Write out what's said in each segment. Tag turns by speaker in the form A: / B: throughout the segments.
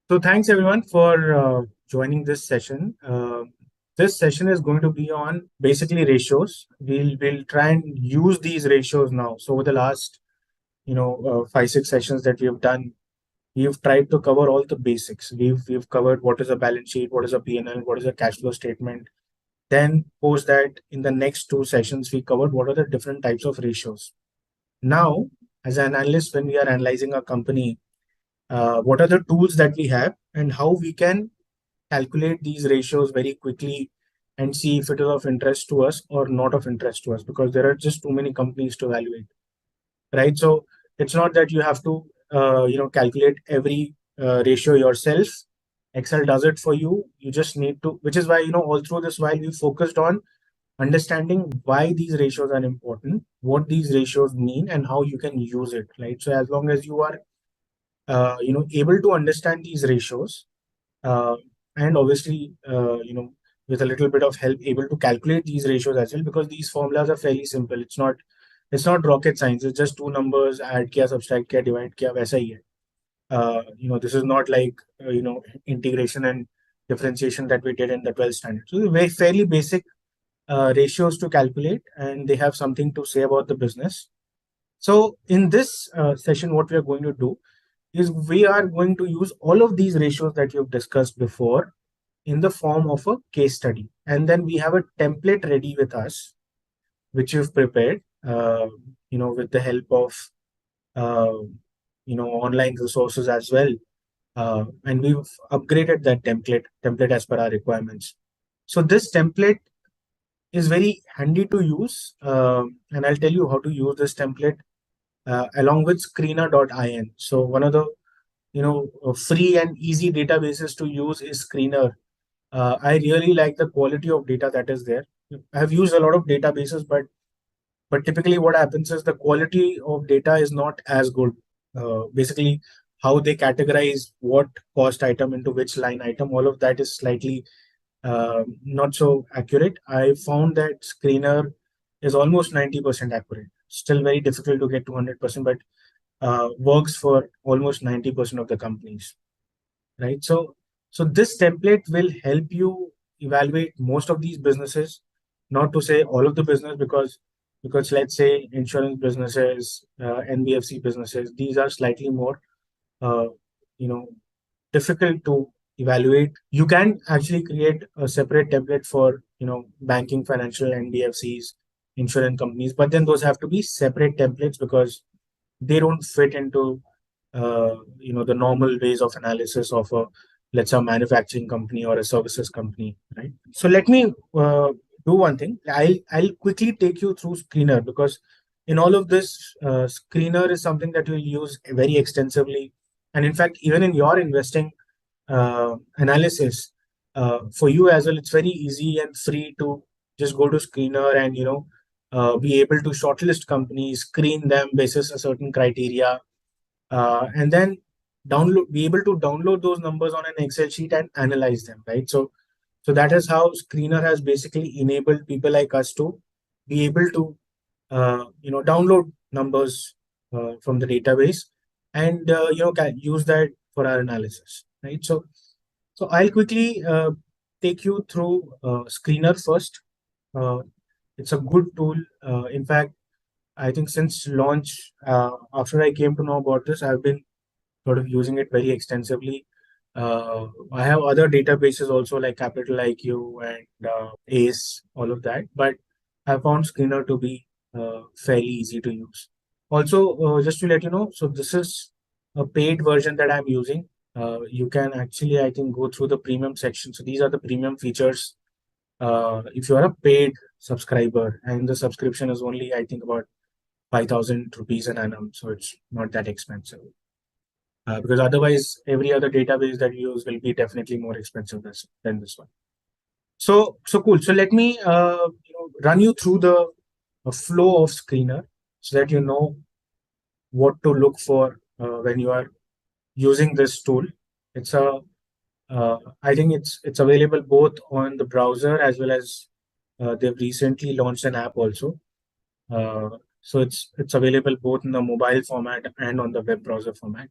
A: So thanks everyone for joining this session. This session is going to be on basically ratios. We'll try and use these ratios now. So over the last 5-6 sessions that we have done, we've tried to cover all the basics. We've covered what is a balance sheet, what is a P&L, what is a cash flow statement. Then post that in the next two sessions we covered what are the different types of ratios. Now, as an analyst, when we are analyzing a company, what are the tools that we have and how we can calculate these ratios very quickly and see if it is of interest to us or not of interest to us, because there are just too many companies to evaluate, right? So it's not that you have to calculate every ratio yourself. Excel does it for you. You just need to, which is why all through this while we focused on understanding why these ratios are important, what these ratios mean, and how you can use it, right? So as long as you are able to understand these ratios, uh, and obviously with a little bit of help able to calculate these ratios as well, because these formulas are fairly simple. It's not rocket science. It's just two numbers, add kiya, subtract kiya, divide kiya, वैसा ही है. This is not like integration and differentiation that we did in the 12th standard. So very fairly basic ratios to calculate, and they have something to say about the business. So in this session, what we are going to do is we are going to use all of these ratios that you've discussed before in the form of a case study. And then we have a template ready with us, which you've prepared, with the help of, online resources as well. And we've upgraded that template as per our requirements. So this template is very handy to use. And I'll tell you how to use this template along with screener.in. So one of the free and easy databases to use is Screener. I really like the quality of data that is there. I have used a lot of databases, but typically what happens is the quality of data is not as good. Basically, how they categorize what cost item into which line item, all of that is slightly not so accurate. I found that Screener is almost 90% accurate. Still very difficult to get to 100%, but works for almost 90% of the companies, right? So this template will help you evaluate most of these businesses, not to say all of the business, because let's say insurance businesses, NBFC businesses, these are slightly more uh, you know difficult to evaluate. You can actually create a separate template for banking, financial, NBFCs, insurance companies, but then those have to be separate templates because they don't fit into the normal ways of analysis of a, let's say, a manufacturing company or a services company, right? So let me do one thing. I'll quickly take you through Screener, because in all of this, Screener is something that you'll use very extensively, and in fact, even in your investing analysis, for you as well, it's very easy and free to just go to Screener and be able to shortlist companies, screen them basis a certain criteria, and then be able to download those numbers on an Excel sheet and analyze them, right? So that is how Screener has basically enabled people like us to be able to download numbers from the database and can use that for our analysis, right? So I'll quickly take you through Screener first. uh, it's a good tool. In fact, I think since launch, after I came to know about this, I've been sort of using it very extensively. I have other databases also like Capital IQ and ACE, all of that, but I found Screener to be fairly easy to use. Also, just to let you know, so this is a paid version that I'm using. You can actually, I think, go through the premium section. So these are the premium features. If you are a paid subscriber, and the subscription is only, I think, about 5,000 rupees an annum, so it's not that expensive. Because otherwise, every other database that you use will be definitely more expensive than this one. So cool. So let me run you through the flow of Screener so that you know what to look for when you are using this tool. It's a I think it's available both on the browser as well as they've recently launched an app also. So it's available both in the mobile format and on the web browser format.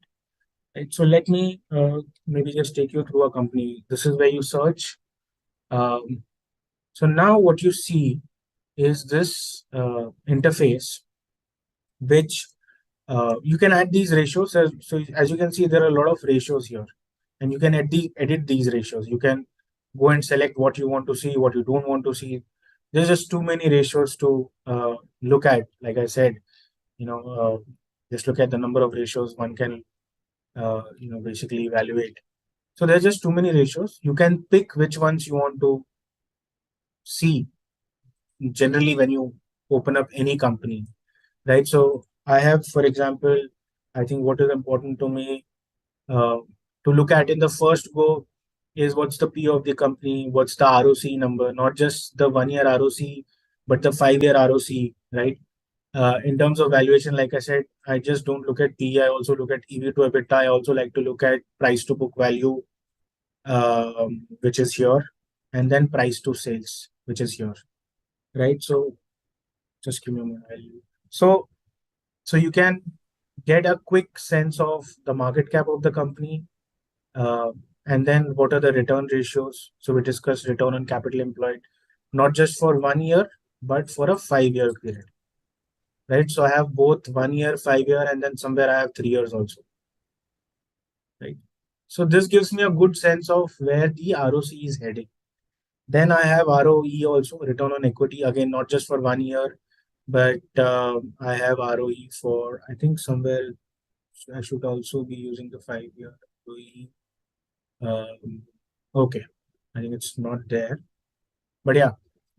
A: Right? So let me maybe just take you through a company. This is where you search. Um, so now what you see is this interface, which you can add these ratios. So as you can see, there are a lot of ratios here, and you can edit these ratios. You can go and select what you want to see, what you don't want to see. There's just too many ratios to look at. Like I said, you know, just look at the number of ratios one can, basically evaluate. So there's just too many ratios. You can pick which ones you want to see generally when you open up any company, right? So I have, for example, I think what is important to me uh, to look at in the first go is what's the P of the company, what's the ROC number, not just the 1 year ROC, but the 5 year ROC, right? In terms of valuation, like I said, I just don't look at PE. I also look at EV to EBITDA. I also like to look at price to book value, which is here, and then price to sales, which is here, right? So just give me a moment. So so you can get a quick sense of the market cap of the company, uh, and then what are the return ratios. So we discussed return on capital employed, not just for 1 year, but for a 5 year period, right? So I have both 1 year, 5 year, and then somewhere I have 3 years also, right? So this gives me a good sense of where the ROC is heading. Then I have ROE also, return on equity, again, not just for 1 year, but I have ROE for, I think somewhere I should also be using the 5 year ROE. Okay, I think it's not there, but yeah,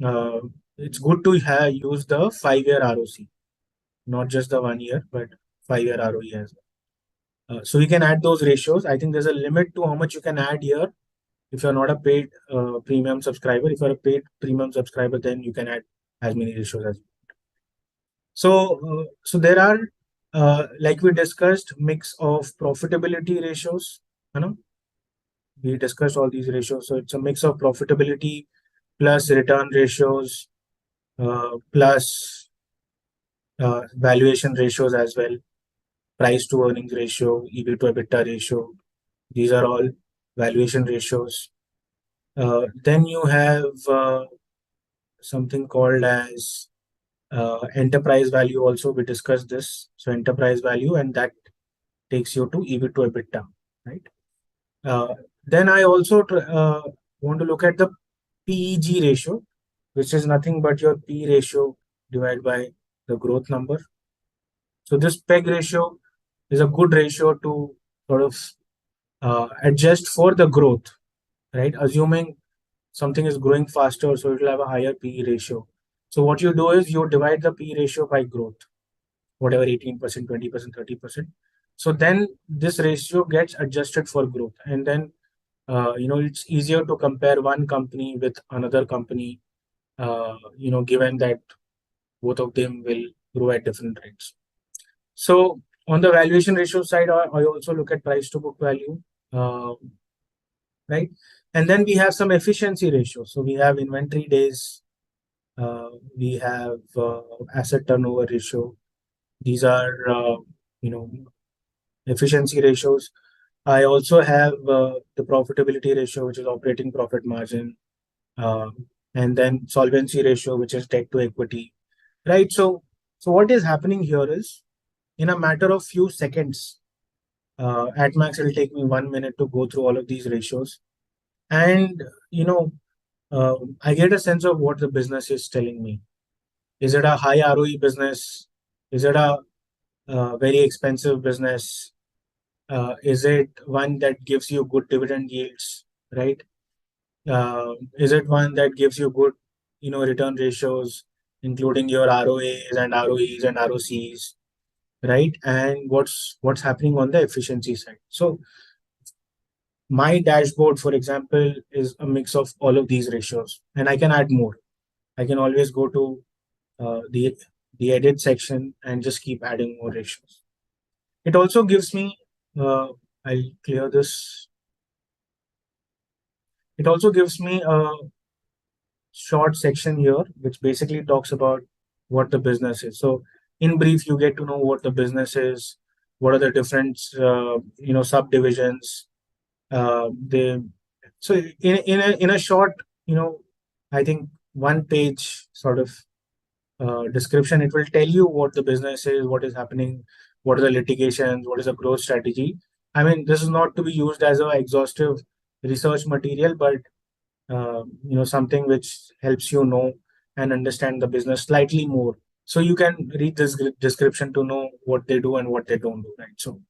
A: uh, it's good to have use the 5 year ROC, not just the 1 year, but 5 year ROE as well. So we can add those ratios. I think there's a limit to how much you can add here. If you're not a paid premium subscriber, if you're a paid premium subscriber, then you can add as many ratios as well. So there are, like we discussed, mix of profitability ratios. You know, we discussed all these ratios. So it's a mix of profitability plus return ratios, plus valuation ratios as well, price to earnings ratio, EV to EBITDA ratio. These are all valuation ratios. Then you have something called as enterprise value. Also, we discussed this. So enterprise value, and that takes you to EV to EBITDA, right? Uh, then I also want to look at the PEG ratio, which is nothing but your P ratio divided by the growth number. So this PEG ratio is a good ratio to sort of adjust for the growth, right? Assuming something is growing faster, so it will have a higher PE ratio. So what you do is you divide the P ratio by growth, whatever 18%, 20%, 30%. So then this ratio gets adjusted for growth, and then it's easier to compare one company with another company. Given that both of them will grow at different rates. So on the valuation ratio side, I also look at price to book value, uh, right? And then we have some efficiency ratios. So we have inventory days, we have asset turnover ratio. These are, you know, efficiency ratios. I also have the profitability ratio, which is operating profit margin, uh, and then solvency ratio, which is debt to equity, right? So what is happening here is, in a matter of few seconds, at max, it'll take me 1 minute to go through all of these ratios, and I get a sense of what the business is telling me. Is it a high ROE business? Is it a very expensive business? Is it one that gives you good dividend yields, right? Is it one that gives you good, return ratios, including your ROAs and ROEs and ROCs, right? And what's happening on the efficiency side? So my dashboard, for example, is a mix of all of these ratios, and I can add more. I can always go to the edit section and just keep adding more ratios. It also gives me, I'll clear this. It also gives me a short section here, which basically talks about what the business is. So in brief, you get to know what the business is, what are the different subdivisions. They so in a short, I think 1 page sort of description, it will tell you what the business is, what is happening, what are the litigations, what is the growth strategy. I mean, this is not to be used as a exhaustive research material, but something which helps you know and understand the business slightly more. So you can read this description to know what they do and what they don't do, right? So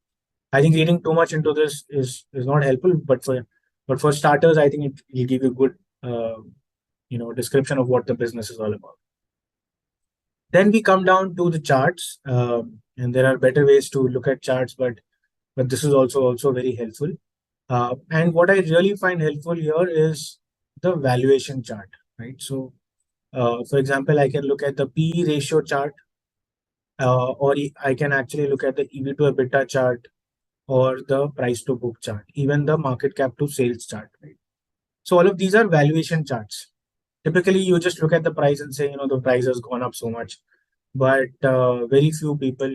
A: I think reading too much into this is not helpful, but for starters, I think it will give you good description of what the business is all about. Then we come down to the charts, and there are better ways to look at charts, but this is also very helpful. And what I really find helpful here is the valuation chart, right? So, for example, I can look at the PE ratio chart, or I can actually look at the EV to EBITDA chart, or the price to book chart, even the market cap to sales chart, right? So all of these are valuation charts. Typically, you just look at the price and say, the price has gone up so much, but very few people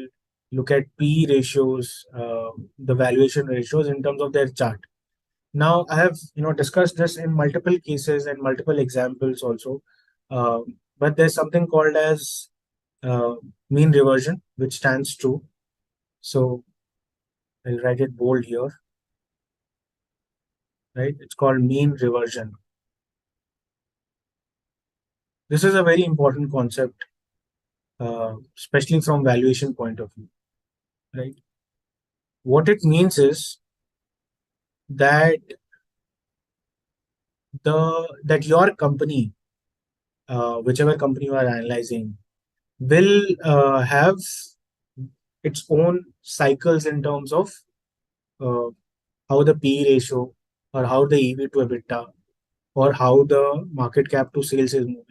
A: look at PE ratios, the valuation ratios in terms of their chart. Now, I have discussed this in multiple cases and multiple examples also, uh, but there's something called as uh, mean reversion, which stands true. So I'll write it bold here, right? It's called mean reversion. This is a very important concept, especially from valuation point of view, right? What it means is that your company, whichever company you are analyzing, will have its own cycles in terms of uh, how the PE ratio, or how the EV to EBITDA, or how the market cap to sales is moving,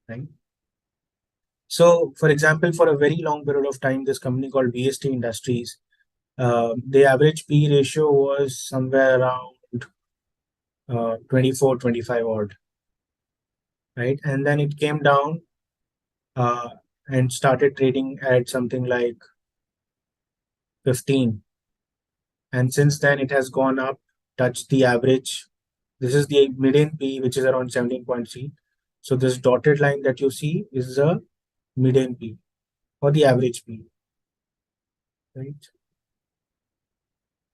A: right? So, for example, for a very long period of time, this company called VST Industries, the average PE ratio was somewhere around 24, 25 odd, right? And then it came down uh, and started trading at something like 15. And since then, it has gone up, touched the average. This is the median P, which is around 17.3. So this dotted line that you see is the median P, or the average P, right?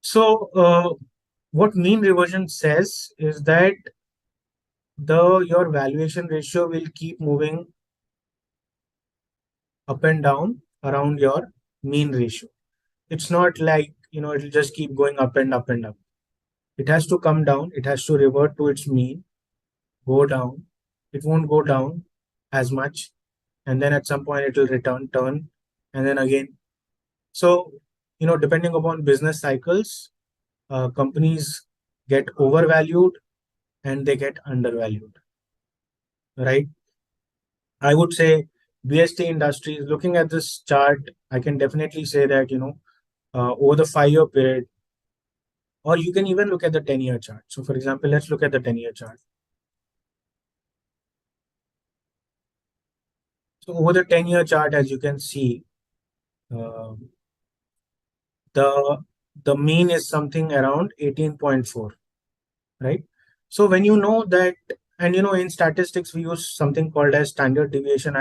A: So what mean reversion says is that your valuation ratio will keep moving up and down around your mean ratio. It's not like, it'll just keep going up and up and up. It has to come down. It has to revert to its mean, go down. It won't go down as much. And then at some point it will turn, and then again. So, depending upon business cycles, companies get overvalued and they get undervalued, right? I would say BST Industries, looking at this chart, I can definitely say that, over the 5-year period, or you can even look at the 10-year chart. So, for example, let's look at the 10-year chart. So, over the 10-year chart, as you can see, uh, the mean is something around 18.4, right? So, when you know that, and in statistics, we use something called as standard deviation.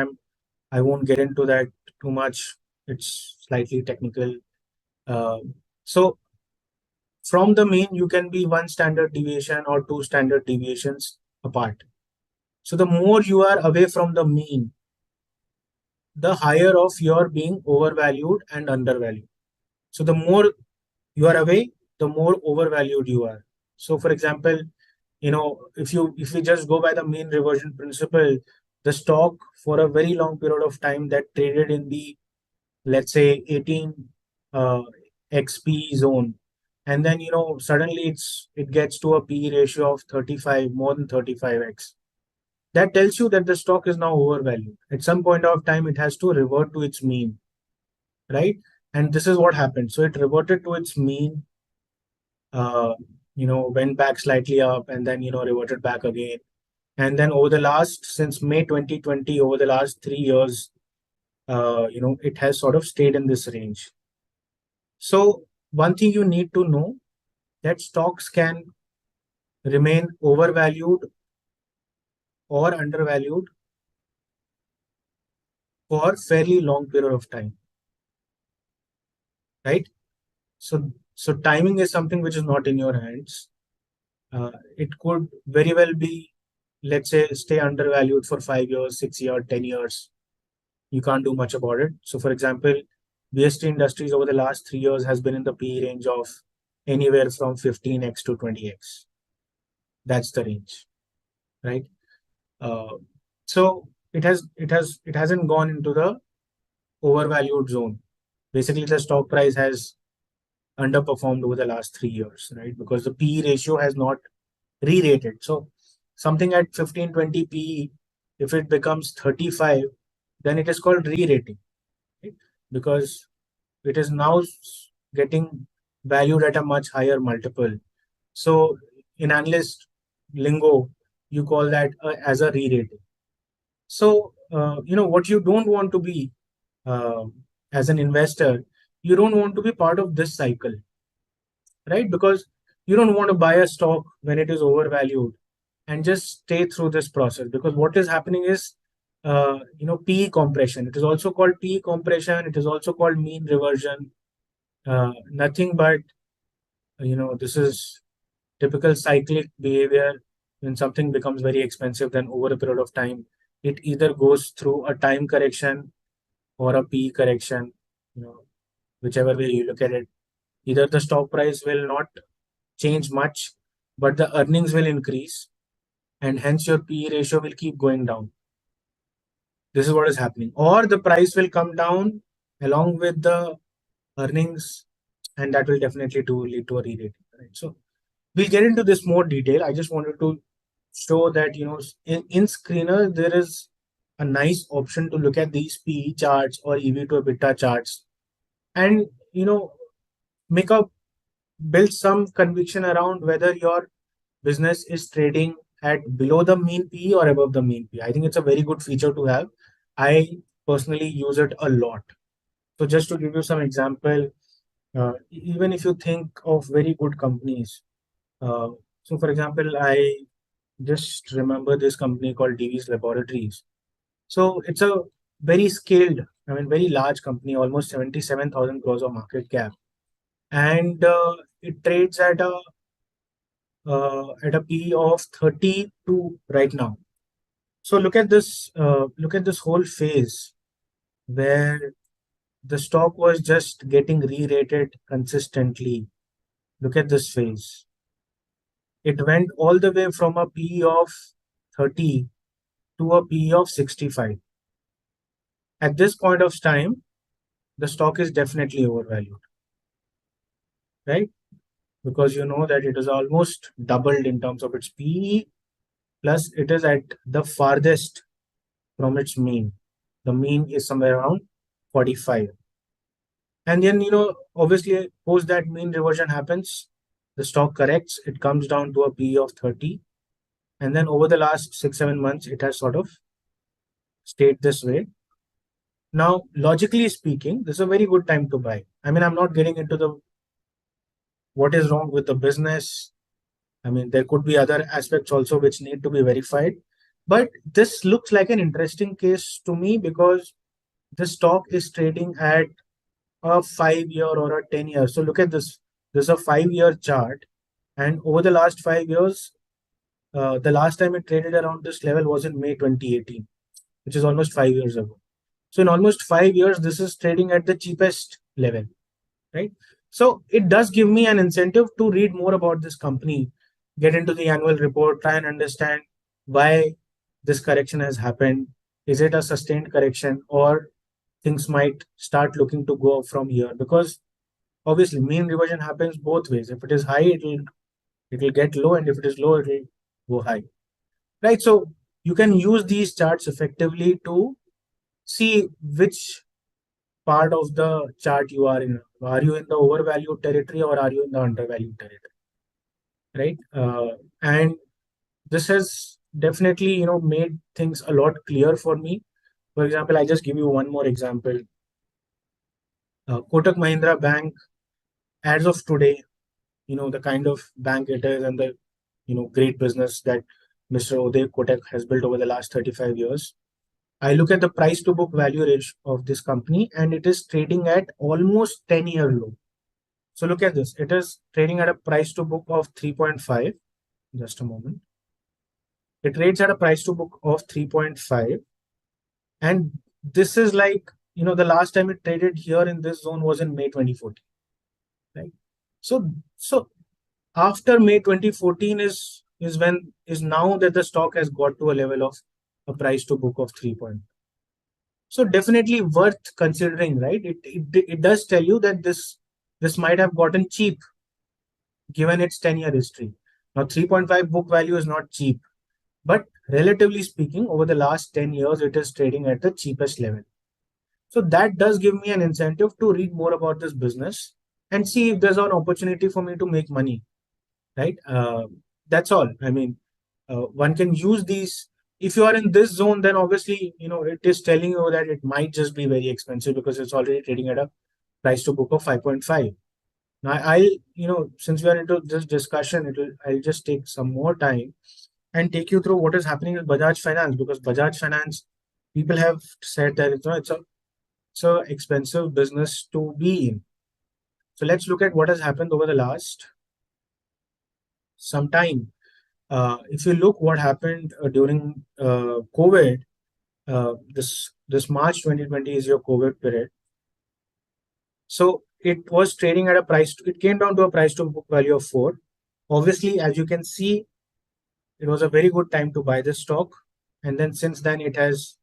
A: I won't get into that too much. It's slightly technical. Uh, so, from the mean, you can be one standard deviation or two standard deviations apart. So, the more you are away from the mean, the higher of your being overvalued and undervalued. So the more you are away, the more overvalued you are. So for example, if you just go by the mean reversion principle, the stock for a very long period of time that traded in the, let's say, 18 uh, XP zone, and then suddenly it gets to a P ratio of 35, more than 35x. That tells you that the stock is now overvalued. At some point of time, it has to revert to its mean, right? And this is what happened. So it reverted to its mean, uh, went back slightly up, and then reverted back again. And then over the last, since May 2020, over the last 3 years, it has sort of stayed in this range. So one thing you need to know, that stocks can remain overvalued or undervalued for fairly long period of time, right? So timing is something which is not in your hands. It could very well be, let's say, stay undervalued for 5 years, 6 years, 10 years. You can't do much about it. So, for example, BST Industries over the last 3 years has been in the PE range of anywhere from 15x to 20x. That's the range, right? Uh, so it hasn't gone into the overvalued zone. Basically, the stock price has underperformed over the last 3 years, right? Because the PE ratio has not re-rated. So something at 15, 20 PE, if it becomes 35, then it is called re-rating, right? Because it is now getting valued at a much higher multiple. So in analyst lingo, you call that as a re-rating. So what you don't want to be uh, as an investor, you don't want to be part of this cycle, right? Because you don't want to buy a stock when it is overvalued and just stay through this process. Because what is happening is, PE compression. It is also called PE compression. It is also called mean reversion. Nothing but, this is typical cyclic behavior. When something becomes very expensive, then over a period of time, it either goes through a time correction or a PE correction, you know, whichever way you look at it. Either the stock price will not change much, but the earnings will increase, and hence your PE ratio will keep going down. This is what is happening. Or the price will come down along with the earnings, and that will definitely lead to a re-rating. Right? So we'll get into this more detail. I just wanted to show that in Screener there is a nice option to look at these PE charts or EV to EBITDA charts, and make a build some conviction around whether your business is trading at below the mean P or above the mean P. I think it's a very good feature to have. I personally use it a lot. So just to give you some example, even if you think of very good companies, uh, so for example, I just remember this company called DV's Laboratories. So it's a very scaled, very large company, almost 77,000 crores of market cap, and it trades at a P of 32 right now. So look at this whole phase where the stock was just getting re-rated consistently. Look at this phase. It went all the way from a P of 30 to a P of 65. At this point of time, the stock is definitely overvalued, right? Because you know that it is almost doubled in terms of its PE, plus it is at the farthest from its mean. The mean is somewhere around 45. And then, obviously, post that mean reversion happens, the stock corrects, it comes down to a PE of 30. And then over the last 6, 7 months, it has sort of stayed this way. Now, logically speaking, this is a very good time to buy. I'm not getting into the what is wrong with the business. There could be other aspects also which need to be verified. But this looks like an interesting case to me because the stock is trading at a 5 year or a 10 year. So look at this. This is a 5 year chart, and over the last 5 years, the last time it traded around this level was in May 2018, which is almost 5 years ago. So in almost 5 years, this is trading at the cheapest level, right? So it does give me an incentive to read more about this company, get into the annual report, try and understand why this correction has happened. Is it a sustained correction, or things might start looking to go up from here? Because obviously mean reversion happens both ways. If it is high, it will get low, and if it is low, it will go high, right? So you can use these charts effectively to see which part of the chart you are in. Are you in the overvalued territory, or are you in the undervalued territory, right? And this has definitely made things a lot clear for me. For example, I just give you one more example. Kotak Mahindra Bank as of today, the kind of bank it is and the, great business that Mr. Uday Kotak has built over the last 35 years. I look at the price to book value ratio of this company and it is trading at almost 10-year low. So look at this. It is trading at a price to book of 3.5. Just a moment. It trades at a price to book of 3.5. And this is like, the last time it traded here in this zone was in May 2014. Right. So after May 2014 is now that the stock has got to a level of a price to book of 3. So definitely worth considering, right? It does tell you that this might have gotten cheap given its 10-year history. Now 3.5 book value is not cheap, but relatively speaking, over the last 10 years, it is trading at the cheapest level. So that does give me an incentive to read more about this business and see if there's an opportunity for me to make money, right? That's all. I mean, one can use these. If you are in this zone, then obviously, it is telling you that it might just be very expensive because it's already trading at a price to book of 5.5. Now, since we are into this discussion, I'll just take some more time and take you through what is happening with Bajaj Finance, because Bajaj Finance, people have said that it's a expensive business to be in. So let's look at what has happened over the last some time. If you look what happened during COVID, this March 2020 is your COVID period. So it was trading at a price. It came down to a price to book value of 4. Obviously, as you can see, it was a very good time to buy this stock. And then since then, it has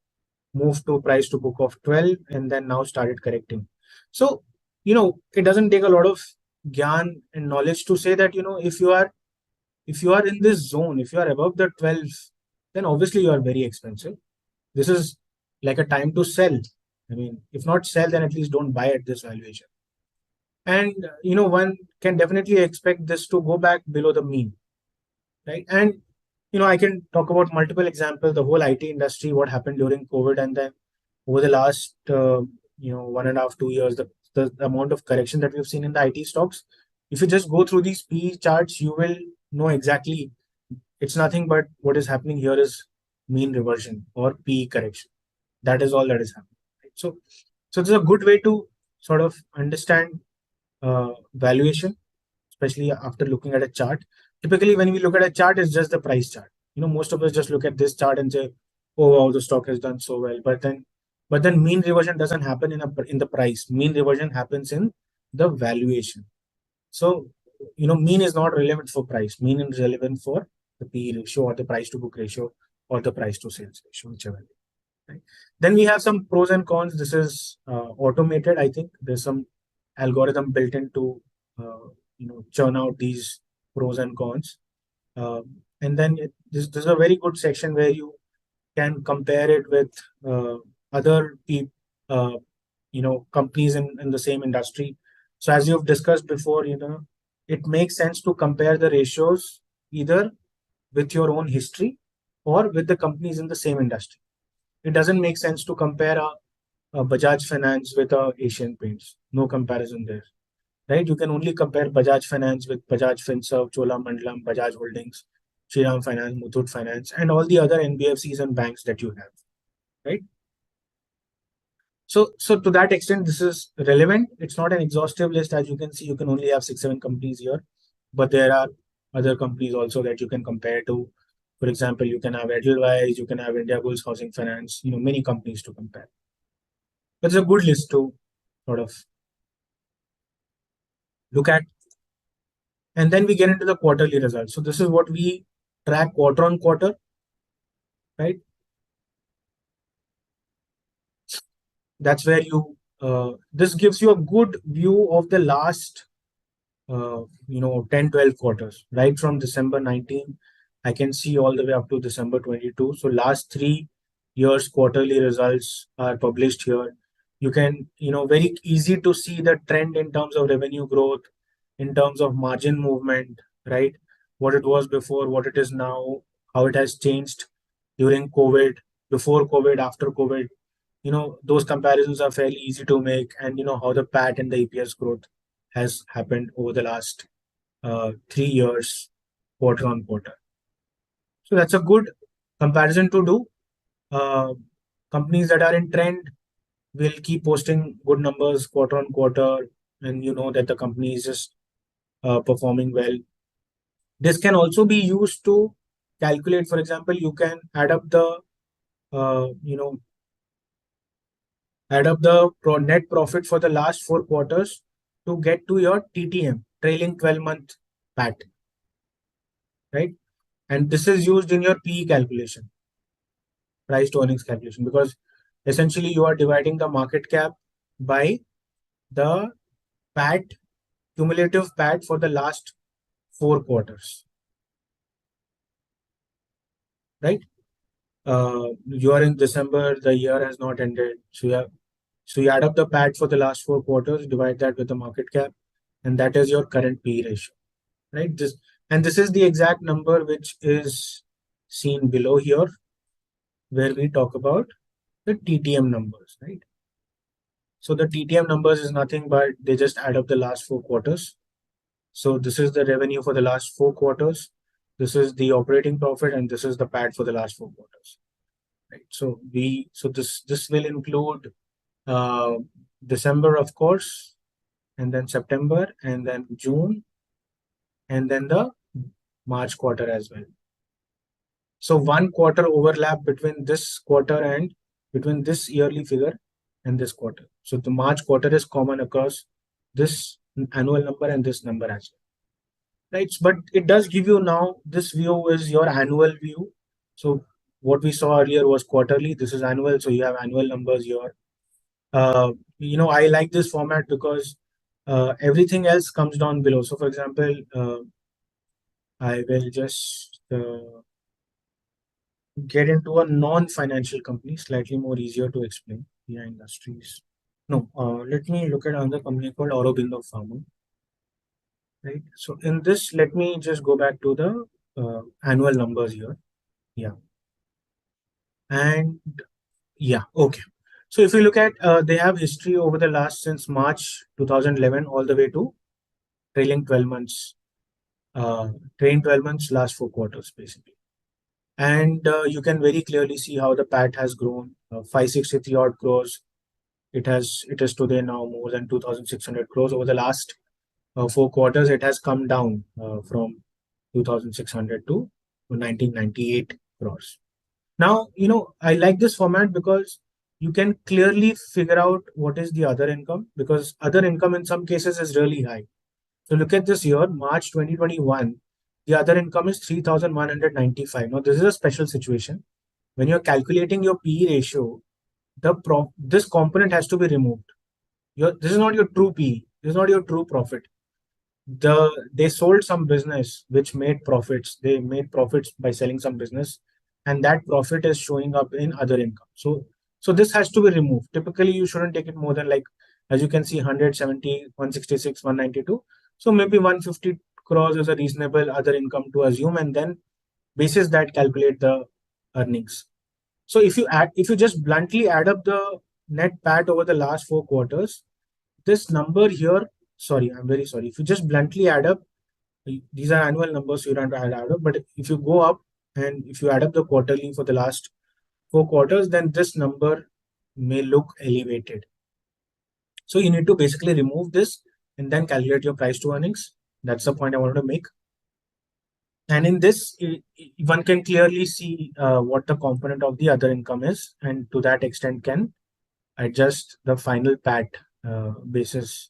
A: moved to price to book of 12 and then now started correcting. So, it doesn't take a lot of gyan and knowledge to say that, if you are in this zone, if you are above the 12, then obviously you are very expensive. This is like a time to sell. I mean, if not sell, then at least don't buy at this valuation. And, one can definitely expect this to go back below the mean, right? And, I can talk about multiple examples, the whole IT industry, what happened during COVID, and then over the last, 1.5, 2 years, the amount of correction that we've seen in the IT stocks. If you just go through these P charts, you will know exactly it's nothing but what is happening here is mean reversion or P correction. That is all that is happening. Right? So it's a good way to sort of understand valuation, especially after looking at a chart. Typically, when we look at a chart, it's just the price chart. Most of us just look at this chart and say, "Oh, wow, the stock has done so well." But then mean reversion doesn't happen in the price. Mean reversion happens in the valuation. So, mean is not relevant for price. Mean is relevant for the P ratio or the price to book ratio or the price to sales ratio, whichever. Right? Then we have some pros and cons. This is automated. I think there's some algorithm built in to churn out these pros and cons. And then this is a very good section where you can compare it with other companies in the same industry. So as you've discussed before, it makes sense to compare the ratios either with your own history or with the companies in the same industry. It doesn't make sense to compare a Bajaj Finance with a Asian Paints. No comparison there, right? You can only compare Bajaj Finance with Bajaj Finserv, Cholamandalam, Bajaj Holdings, Shriram Finance, Muthoot Finance, and all the other NBFCs and banks that you have, right? So to that extent, this is relevant. It's not an exhaustive list. As you can see, you can only have 6, 7 companies here, but there are other companies also that you can compare to. For example, you can have Edelweiss, you can have Indiabulls Housing Finance, many companies to compare. But it's a good list to sort of look at. And then we get into the quarterly results. So this is what we track quarter on quarter, right? That's where this gives you a good view of the last 10, 12 quarters, right from December 19. I can see all the way up to December 22. So last 3 years quarterly results are published here. You can, very easy to see the trend in terms of revenue growth, in terms of margin movement, right? What it was before, what it is now, how it has changed during COVID, before COVID, after COVID. Those comparisons are fairly easy to make, and how the PAT and the EPS growth has happened over the last 3 years, quarter on quarter. So that's a good comparison to do. Uh, Companies that are in trend will keep posting good numbers quarter on quarter, and you know that the company is just performing well. This can also be used to calculate. For example, you can add up the uh, you know net profit for the last 4 quarters to get to your TTM, trailing 12-month PAT, right? And this is used in your PE calculation, price to earnings calculation, because essentially you are dividing the market cap by the PAT, cumulative PAT for the last 4 quarters, right? You are in December, the year has not ended. So you add up the PAT for the last 4 quarters, divide that with the market cap, and that is your current PE ratio, right? This is the exact number which is seen below here, where we talk about the TTM numbers, right? So the TTM numbers is nothing but they just add up the last 4 quarters. So this is the revenue for the last 4 quarters. This is the operating profit, and this is the PAT for the last 4 quarters. Right. So this will include uh, December, of course, and then September, and then June, and then the March quarter as well. So one quarter overlap between this quarter and between this yearly figure and this quarter. So the March quarter is common across this annual number and this number as well. Right. But it does give you now this view is your annual view. So what we saw earlier was quarterly. This is annual. So you have annual numbers here. I like this format because everything else comes down below. So for example, I will just get into a non-financial company, slightly more easier to explain. Yeah, industries. No, let me look at another company called Aurobindo Pharma. Right. So in this, let me just go back to the annual numbers here. Yeah. And yeah, okay. So if you look at, they have history over the last since March 2011 all the way to trailing 12 months, trailing 12 months, last 4 quarters basically. And you can very clearly see how the PAT has grown, 563 odd crores. It is today now more than 2,600 crores. Over the last 4 quarters, it has come down from 2,600 to 1998 crores. Now, I like this format because you can clearly figure out what is the other income, because other income in some cases is really high. So look at this year, March 2021, the other income is 3,195. Now, this is a special situation. When you're calculating your PE ratio, this component has to be removed. This is not your true PE. This is not your true profit. They sold some business which made profits. They made profits by selling some business, and that profit is showing up in other income. So this has to be removed. Typically, you shouldn't take it more than, like, as you can see, 170, 166, 192. So maybe 150 crores is a reasonable other income to assume, and then basis that calculate the earnings. So if you just bluntly add up the net PAT over the last 4 quarters, this number here, sorry, I'm very sorry. If you just bluntly add up, these are annual numbers, so you don't have to add up. But if you go up and if you add up the quarterly for the last 4 quarters, then this number may look elevated. So you need to basically remove this and then calculate your price to earnings. That's the point I wanted to make. And in this, one can clearly see what the component of the other income is, and to that extent can adjust the final PAT basis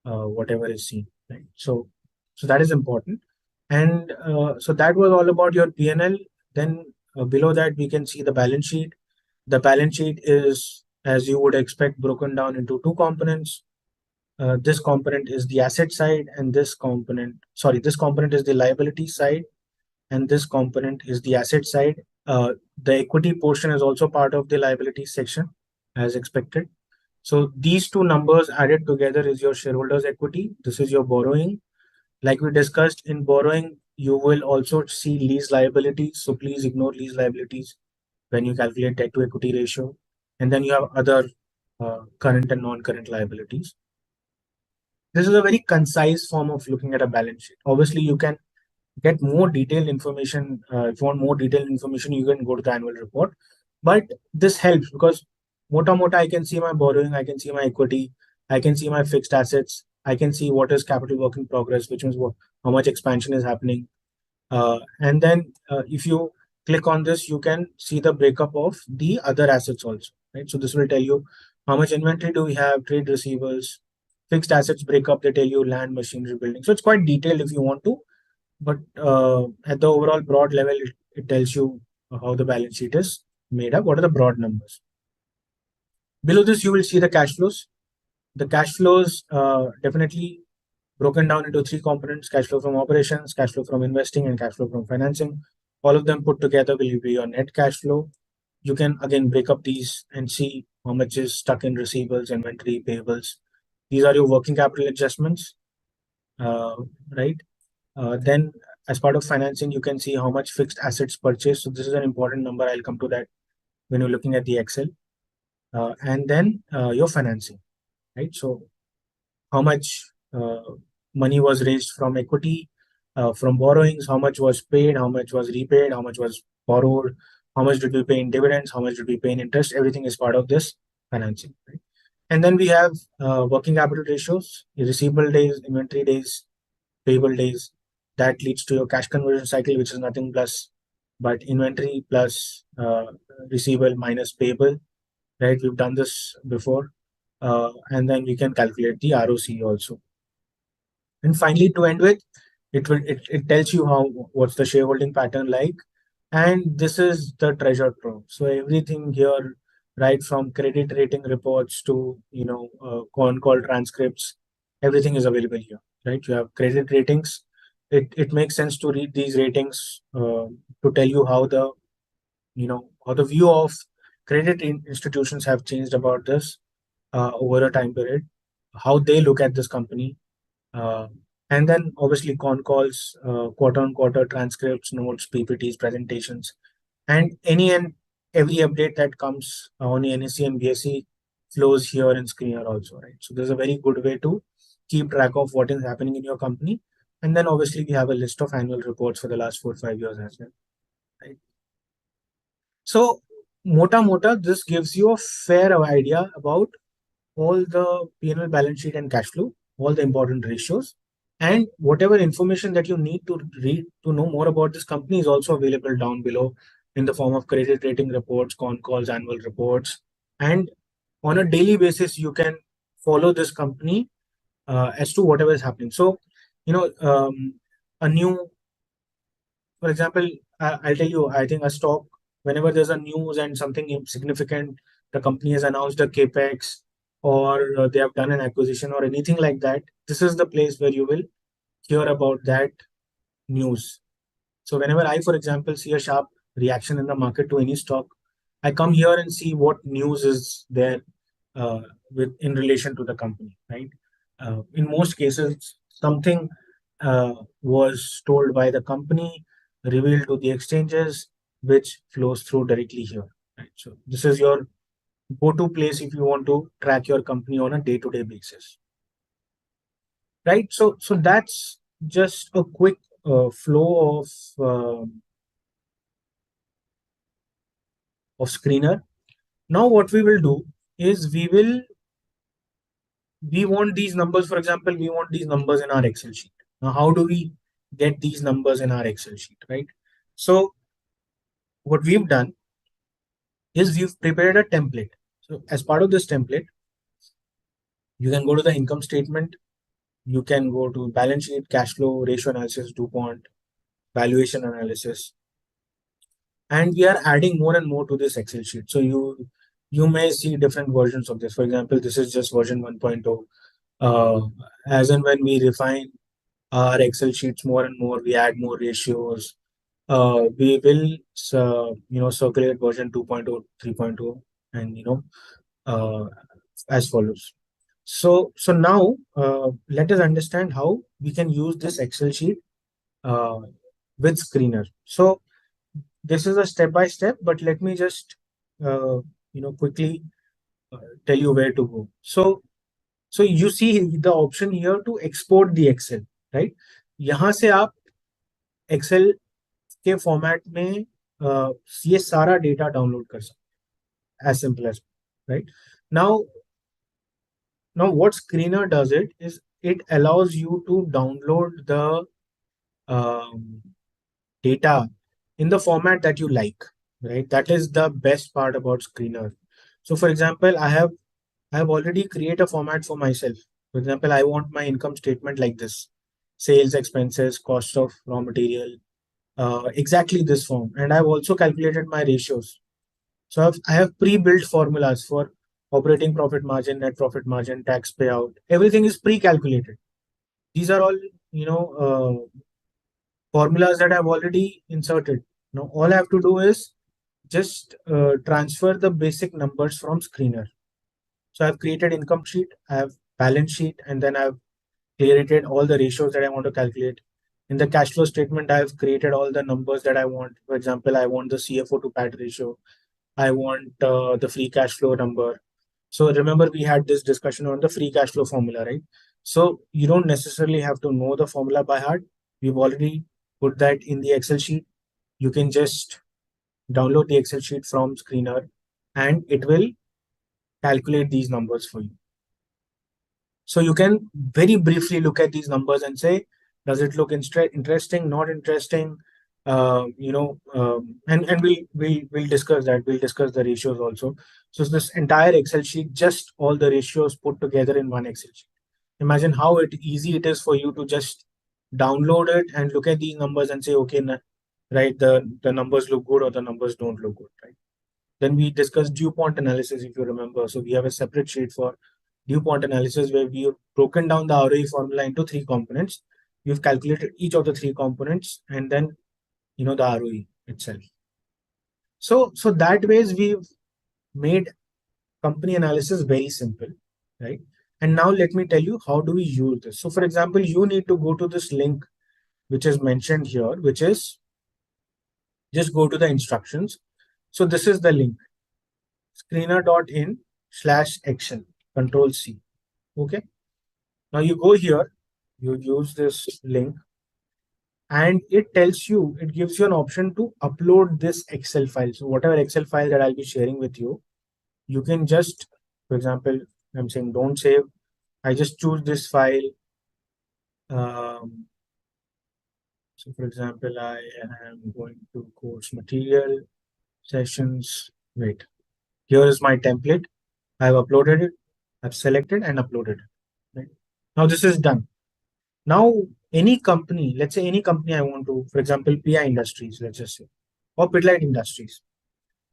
A: whatever is seen. Right. So that is important. And so that was all about your P&L. Then below that, we can see the balance sheet. The balance sheet is, as you would expect, broken down into two components. This component is the asset side, and this component is the liability side, and this component is the asset side. The equity portion is also part of the liability section, as expected. So these two numbers added together is your shareholders' equity. This is your borrowing. Like we discussed, in borrowing, you will also see lease liabilities. So please ignore lease liabilities when you calculate debt to equity ratio. And then you have other current and non-current liabilities. This is a very concise form of looking at a balance sheet. Obviously, you can get more detailed information. If you want more detailed information, you can go to the annual report. But this helps because mota I can see my borrowing, I can see my equity, I can see my fixed assets, I can see what is capital work in progress, which means how much expansion is happening. And then if you click on this, you can see the breakup of the other assets also, right? So this will tell you how much inventory do we have, trade receivables, fixed assets breakup. They tell you land, machinery, building. So it's quite detailed if you want to, but at the overall broad level, it tells you how the balance sheet is made up. What are the broad numbers? Below this, you will see the cash flows. The cash flows definitely broken down into three components: cash flow from operations, cash flow from investing, and cash flow from financing. All of them put together will be your net cash flow. You can again break up these and see how much is stuck in receivables, inventory, payables. These are your working capital adjustments, uh, right? Then, as part of financing, you can see how much fixed assets purchased. So this is an important number. I'll come to that when you're looking at the Excel. And then your financing, right? So how much money was raised from equity, from borrowings, how much was paid, how much was repaid, how much was borrowed, how much did we pay in dividends, how much did we pay in interest. Everything is part of this financing, right? And then we have working capital ratios, receivable days, inventory days, payable days. That leads to your cash conversion cycle, which is nothing plus but inventory plus receivable minus payable, right? We've done this before. And then we can calculate the ROC also. And finally, to end with, it tells you how what's the shareholding pattern like, and this is the treasure trove. So everything here, right from credit rating reports to con call transcripts, everything is available here. Right, you have credit ratings. It makes sense to read these ratings to tell you how the view of credit institutions have changed about this over a time period, how they look at this company, uh, and then obviously con calls, quarter on quarter transcripts, notes, PPTs, presentations, and any and every update that comes on the NSE and BSE flows here in Screener also, right? So there's a very good way to keep track of what is happening in your company. And then obviously we have a list of annual reports for the last 4 or 5 years as well, right? So mota, this gives you a fair idea about all the P&L balance sheet and cash flow, all the important ratios, and whatever information that you need to read to know more about this company is also available down below in the form of credit rating reports, con calls, annual reports, and on a daily basis you can follow this company as to whatever is happening. So, a new, for example, I'll tell you, I think a stock, whenever there's a news and something significant, the company has announced a capex or they have done an acquisition or anything like that, this is the place where you will hear about that news. So whenever I, for example, see a sharp reaction in the market to any stock, I come here and see what news is there uh, with in relation to the company, right? In most cases, something was told by the company, revealed to the exchanges, which flows through directly here. Right? So this is your go-to place if you want to track your company on a day-to-day basis, right? So that's just a quick flow of Screener. Now what we will do is we want these numbers. For example, we want these numbers in our Excel sheet. Now how do we get these numbers in our Excel sheet, right? So what we've done is we've prepared a template. So as part of this template, you can go to the income statement, you can go to balance sheet, cash flow, ratio analysis, DuPont, valuation analysis, and we are adding more and more to this Excel sheet. So you may see different versions of this. For example, this is just version 1.0. As and when we refine our Excel sheets more and more, we add more ratios. We will circulate version 2.0, 3.0, and uh, as follows. So now let us understand how we can use this Excel sheet uh, with Screener. So this is a step by step, but let me just quickly tell you where to go. So So you see the option here to export the Excel, right? यहाँ से आप Excel के format में ये सारा data download कर सकते हैं, as simple as, right? Now, what Screener does is it allows you to download the um, data in the format that you like, right? That is the best part about Screener. So, for example, I have already created a format for myself. For example, I want my income statement like this: sales, expenses, cost of raw material, exactly this form. And I've also calculated my ratios. So I have pre-built formulas for operating profit margin, net profit margin, tax payout. Everything is pre-calculated. These are all, formulas that I've already inserted. Now all I have to do is just transfer the basic numbers from Screener. So I've created income sheet, I have balance sheet, and then I've created all the ratios that I want to calculate. In the cash flow statement, I've created all the numbers that I want. For example, I want the CFO to PAT ratio. I want the free cash flow number. So remember, we had this discussion on the free cash flow formula, right? So you don't necessarily have to know the formula by heart. We've already put that in the Excel sheet. You can just download the Excel sheet from Screener and it will calculate these numbers for you. So you can very briefly look at these numbers and say, does it look interesting, not interesting? And we'll discuss that. We'll discuss the ratios also. So this entire Excel sheet, just all the ratios put together in one Excel sheet. Imagine how easy it is for you to just download it and look at these numbers and say, okay, right, the numbers look good or the numbers don't look good, right? Then we discussed DuPont analysis, if you remember. So we have a separate sheet for DuPont analysis where we have broken down the ROE formula into three components. We've calculated each of the three components and then the ROE itself. So that ways we've made company analysis very simple, right? And now let me tell you how do we use this. So for example, you need to go to this link which is mentioned here, which is just go to the instructions. So this is the link, screener.in/action, control C. Okay. Now you go here, you use this link, and it tells you, it gives you an option to upload this Excel file. So whatever Excel file that I'll be sharing with you, you can just, for example, I'm saying don't save. I just choose this file. So for example, I am going to course material, sessions. Wait, here is my template. I've uploaded it. I've selected and uploaded it. Right? Now this is done. Now, any company, let's say any company I want to, for example, PI Industries, let's just say, or Pidlite Industries.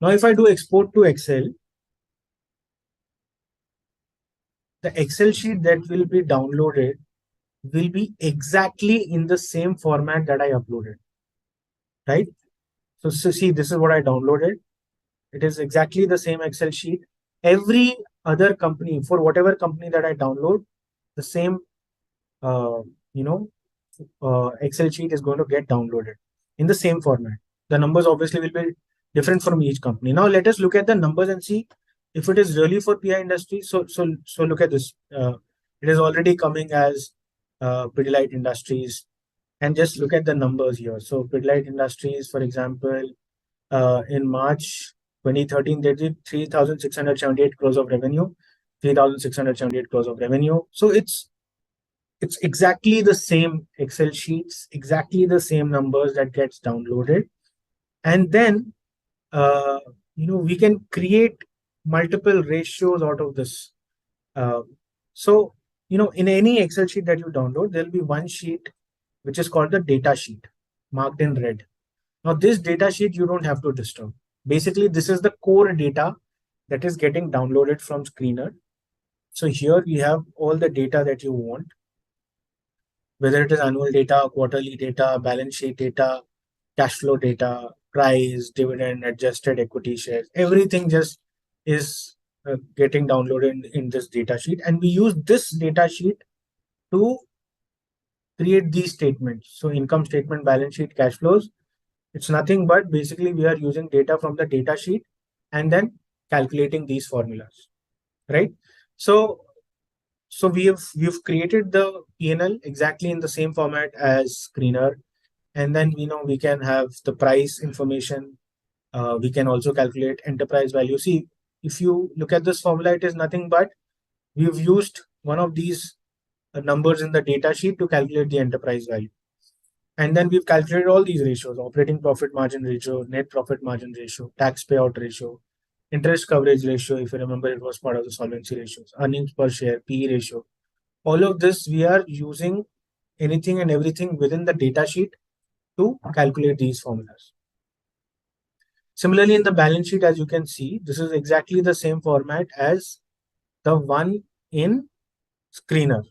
A: Now, if I do export to Excel, the Excel sheet that will be downloaded will be exactly in the same format that I uploaded, right? So see, this is what I downloaded. It is exactly the same Excel sheet. Every other company, for whatever company that I download, the same, uh, you know, Excel sheet is going to get downloaded in the same format. The numbers obviously will be different from each company. Now let us look at the numbers and see if it is really for PI industry. So look at this. It is already coming as Pidilite Industries, and just look at the numbers here. So Pidilite Industries, for example, in March 2013, they did 3,678 crores of revenue, 3,678 crores of revenue. So it's exactly the same Excel sheets, exactly the same numbers that gets downloaded. And then, we can create multiple ratios out of this. Uh, so, in any Excel sheet that you download, there'll be one sheet which is called the data sheet, marked in red. Now, this data sheet you don't have to disturb. Basically, this is the core data that is getting downloaded from Screener. So here we have all the data that you want, whether it is annual data, quarterly data, balance sheet data, cash flow data, price, dividend, adjusted equity shares, everything just is getting downloaded in this data sheet. And we use this data sheet to create these statements. So income statement, balance sheet, cash flows, it's nothing but basically we are using data from the data sheet and then calculating these formulas, right? So So we've created the P&L exactly in the same format as screener, and then we can have the price information. We can also calculate enterprise value. See, if you look at this formula, it is nothing but we've used one of these numbers in the data sheet to calculate the enterprise value. And then we've calculated all these ratios: operating profit margin ratio, net profit margin ratio, tax payout ratio, interest coverage ratio. If you remember, it was part of the solvency ratios, earnings per share, PE ratio. All of this, we are using anything and everything within the data sheet to calculate these formulas. Similarly, in the balance sheet, as you can see, this is exactly the same format as the one in screener,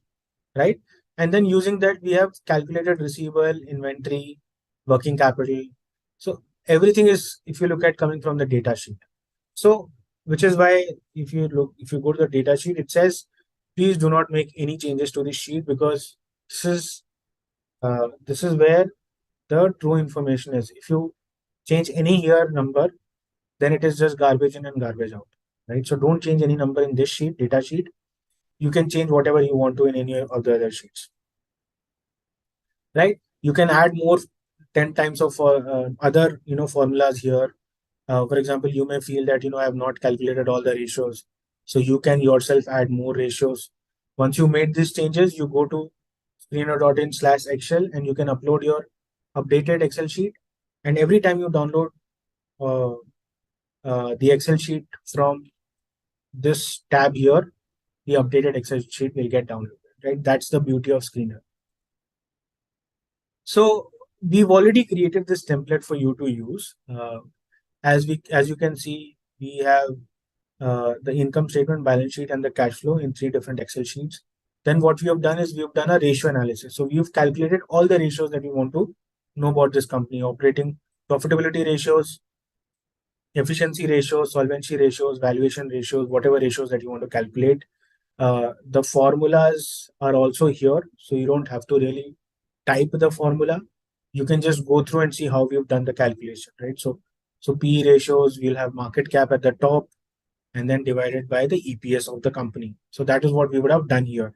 A: right? And then using that, we have calculated receivable, inventory, working capital. So everything is, if you look at, coming from the data sheet. So, which is why if you go to the data sheet, it says, please do not make any changes to this sheet, because this is where the true information is. If you change any here number, then it is just garbage in and garbage out, right? So don't change any number in this sheet, data sheet. You can change whatever you want to in any of the other sheets, right? You can add more 10 times of other formulas here. For example, you may feel that I have not calculated all the ratios, so you can yourself add more ratios. Once you made these changes, you go to screener.in/excel and you can upload your updated Excel sheet. And every time you download uh, the Excel sheet from this tab here, the updated Excel sheet will get downloaded, right? That's the beauty of Screener. So we've already created this template for you to use. As you can see, we have the income statement, balance sheet, and the cash flow in 3 different Excel sheets. Then what we have done is we've done a ratio analysis. So we've calculated all the ratios that we want to know about this company: operating profitability ratios, efficiency ratios, solvency ratios, valuation ratios, whatever ratios that you want to calculate. The formulas are also here, so you don't have to really type the formula. You can just go through and see how we've done the calculation, right? So PE ratios, we'll have market cap at the top and then divided by the EPS of the company. So that is what we would have done here.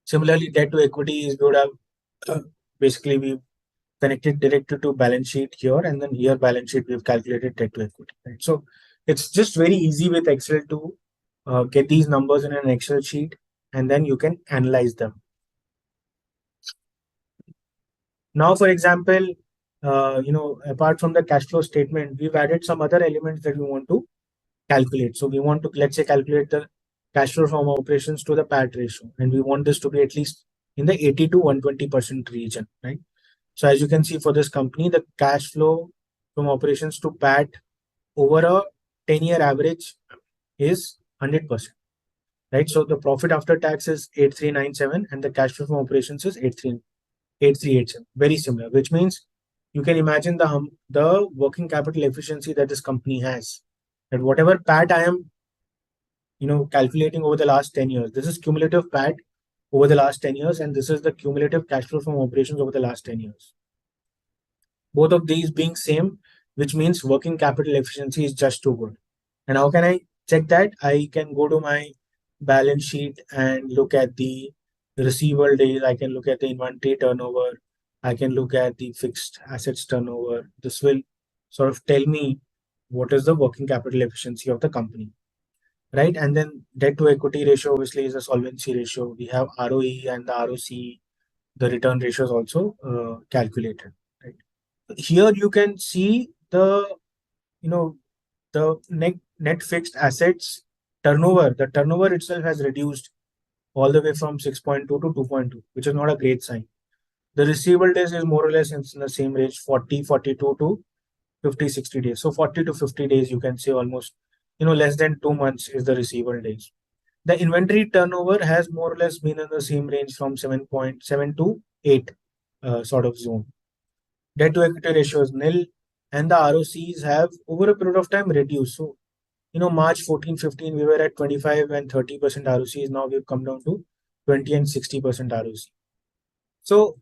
A: Similarly, debt to equity is we would have basically we connected directly to balance sheet here, and then here balance sheet we've calculated debt to equity, right? So it's just very easy with Excel to get these numbers in an Excel sheet, and then you can analyze them. Now, for example, apart from the cash flow statement, we've added some other elements that we want to calculate. So we want to, let's say, calculate the cash flow from operations to the PAT ratio, and we want this to be at least in the 80 to 120% region, right? So as you can see, for this company, the cash flow from operations to PAT over a 10-year average is 100%, right? So the profit after tax is 8397 and the cash flow from operations is 8387. Very similar, which means you can imagine the working capital efficiency that this company has. And whatever PAT I am calculating over the last 10 years, this is cumulative PAT over the last 10 years, and this is the cumulative cash flow from operations over the last 10 years. Both of these being same, which means working capital efficiency is just too good. And how can I check that? I can go to my balance sheet and look at the receivable days. I can look at the inventory turnover. I can look at the fixed assets turnover. This will sort of tell me what is the working capital efficiency of the company, right? And then debt to equity ratio obviously is a solvency ratio. We have ROE and the ROC, the return ratio is also calculated, right? Here you can see the you know the net fixed assets turnover. The turnover itself has reduced all the way from 6.2 to 2.2, which is not a great sign. The receivable days is more or less in the same range, 40, 42 to 50, 60 days. So 40 to 50 days, you can say almost, less than 2 months is the receivable days. The inventory turnover has more or less been in the same range from 7.7 to 8 sort of zone. Debt to equity ratio is nil, and the ROCs have over a period of time reduced. So, March 14, 15, we were at 25 and 30% ROCs. Now we've come down to 20 and 60% ROC. So,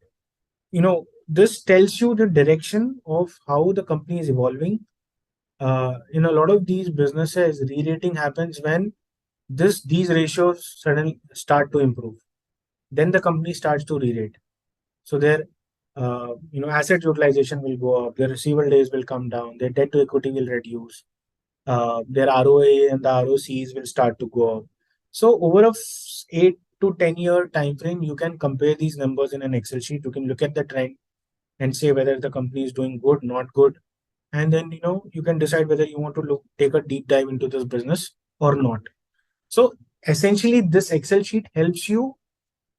A: this tells you the direction of how the company is evolving. In a lot of these businesses, re-rating happens when these ratios suddenly start to improve. Then the company starts to re-rate. So their asset utilization will go up, their receivable days will come down, their debt to equity will reduce, their ROA and the ROCs will start to go up. So over a 8 to 10 year time frame, you can compare these numbers in an Excel sheet. You can look at the trend and say whether the company is doing good, not good, and then you can decide whether you want to take a deep dive into this business or not. So essentially, this Excel sheet helps you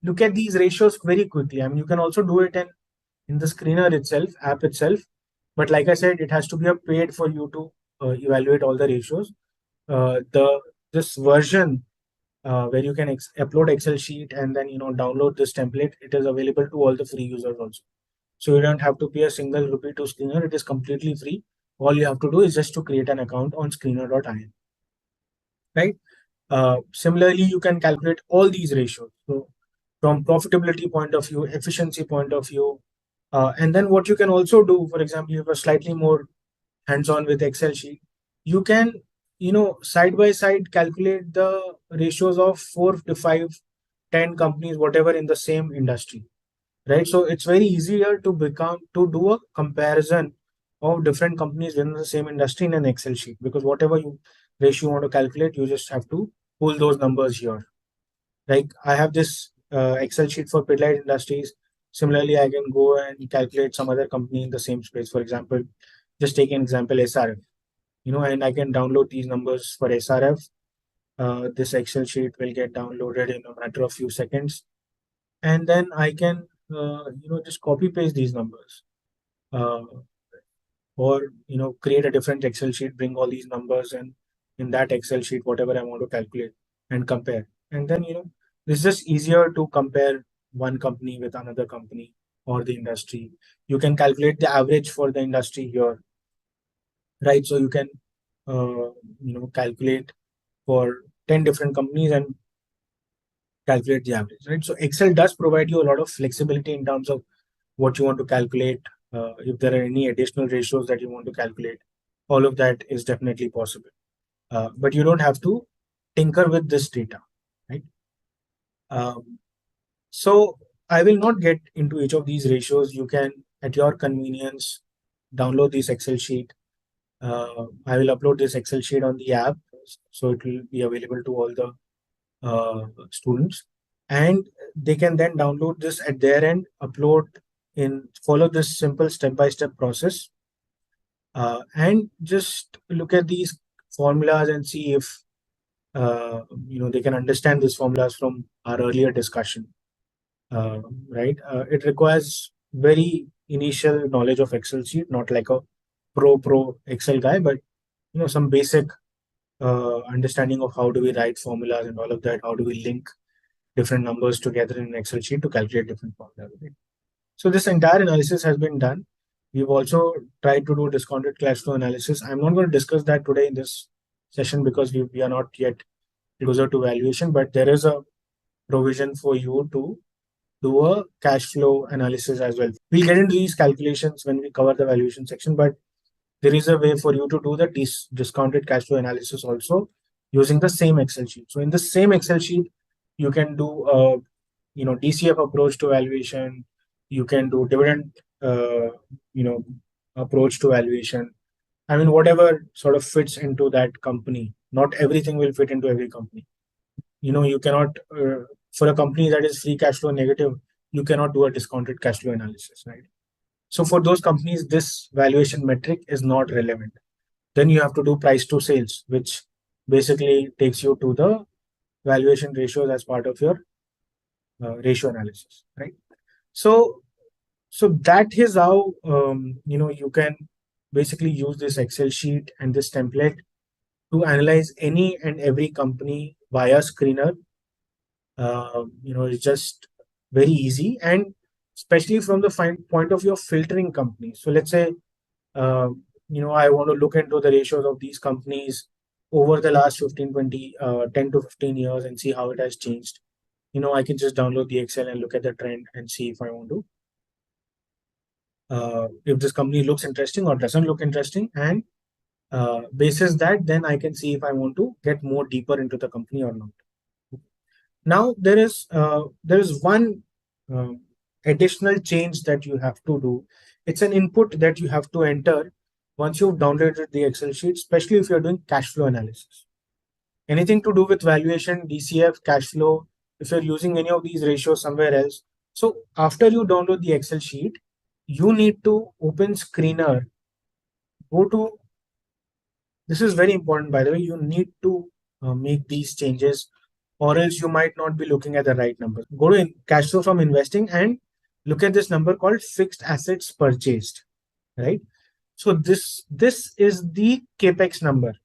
A: look at these ratios very quickly. I mean, you can also do it in the screener itself, app itself. But like I said, it has to be a paid for you to evaluate all the ratios. The This version where you can upload Excel sheet and then download this template, it is available to all the free users also. So you don't have to pay a single rupee to Screener. It is completely free. All you have to do is just to create an account on screener.in, right? Similarly, you can calculate all these ratios. So from profitability point of view, efficiency point of view, and then what you can also do, for example, you have a slightly more hands-on with Excel sheet. You can, side by side calculate the ratios of 4 to 5, 10 companies, whatever in the same industry, right? So it's very easier to do a comparison of different companies within the same industry in an Excel sheet, because whatever you ratio you want to calculate, you just have to pull those numbers here. Like I have this Excel sheet for Pidlite Industries. Similarly, I can go and calculate some other company in the same space. For example, just take an example, SRF, and I can download these numbers for SRF. This Excel sheet will get downloaded in a matter of few seconds, and then I can just copy paste these numbers, uh, or create a different Excel sheet, bring all these numbers, and in that Excel sheet whatever I want to calculate and compare. And then it's just easier to compare one company with another company or the industry. You can calculate the average for the industry here, right? So you can calculate for 10 different companies and calculate the average, right? So Excel does provide you a lot of flexibility in terms of what you want to calculate. If there are any additional ratios that you want to calculate, all of that is definitely possible. But you don't have to tinker with this data, right? Um, so I will not get into each of these ratios. You can, at your convenience, download this Excel sheet. I will upload this Excel sheet on the app, so it will be available to all the students, and they can then download this at their end, follow this simple step-by-step process, and just look at these formulas and see if they can understand these formulas from our earlier discussion. Right? It requires very initial knowledge of Excel sheet, not like a pro Excel guy, but some basic understanding of how do we write formulas and all of that. How do we link different numbers together in an Excel sheet to calculate different formulas. Right? So this entire analysis has been done. We've also tried to do discounted cash flow analysis. I'm not going to discuss that today in this session because we are not yet closer to valuation, but there is a provision for you to do a cash flow analysis as well. We'll get into these calculations when we cover the valuation section, but there is a way for you to do the discounted cash flow analysis also using the same Excel sheet. So in the same Excel sheet, you can do a DCF approach to valuation. You can do dividend you know approach to valuation. I mean, whatever sort of fits into that company. Not everything will fit into every company. You cannot for a company that is free cash flow negative, you cannot do a discounted cash flow analysis, right? So for those companies, this valuation metric is not relevant. Then you have to do price to sales, which basically takes you to the valuation ratios as part of your ratio analysis, right? So, so that is how you can basically use this Excel sheet and this template to analyze any and every company via screener. It's just very easy, and especially from the point of view of filtering companies. So let's say I want to look into the ratios of these companies over the last 15, 20, 10 to 15 years and see how it has changed. I can just download the Excel and look at the trend and see if I want to, if this company looks interesting or doesn't look interesting, and Basis that, then I can see if I want to get more deeper into the company or not. Now there is one uh, additional change that you have to do. It's an input that you have to enter once you've downloaded the Excel sheet, especially if you're doing cash flow analysis. Anything to do with valuation, DCF, cash flow, if you're using any of these ratios somewhere else. So after you download the Excel sheet, you need to open Screener. Go to, this is very important, by the way, you need to make these changes, or else you might not be looking at the right numbers. Go to cash flow from investing and look at this number called fixed assets purchased, right? So this is the capex number,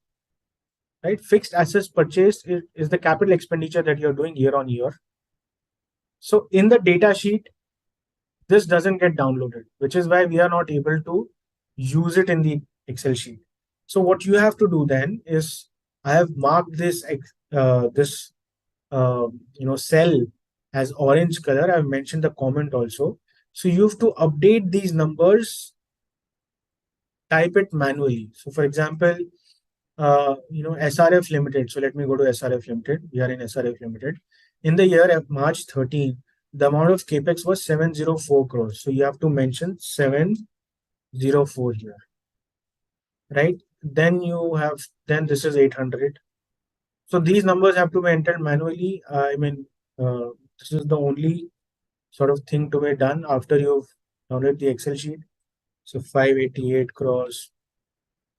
A: right? Fixed assets purchased is the capital expenditure that you're doing year on year. So in the data sheet, this doesn't get downloaded, which is why we are not able to use it in the Excel sheet. So what you have to do then is, I have marked this cell as orange color. I've mentioned the comment also. So you have to update these numbers, type it manually. So for example, SRF Limited. So let me go to SRF Limited. We are in SRF Limited. In the year of March 13, the amount of capex was 704 crores. So you have to mention 704 here, right? Then this is 800. So these numbers have to be entered manually. This is the only sort of thing to be done after you've downloaded the Excel sheet. So 588 crores,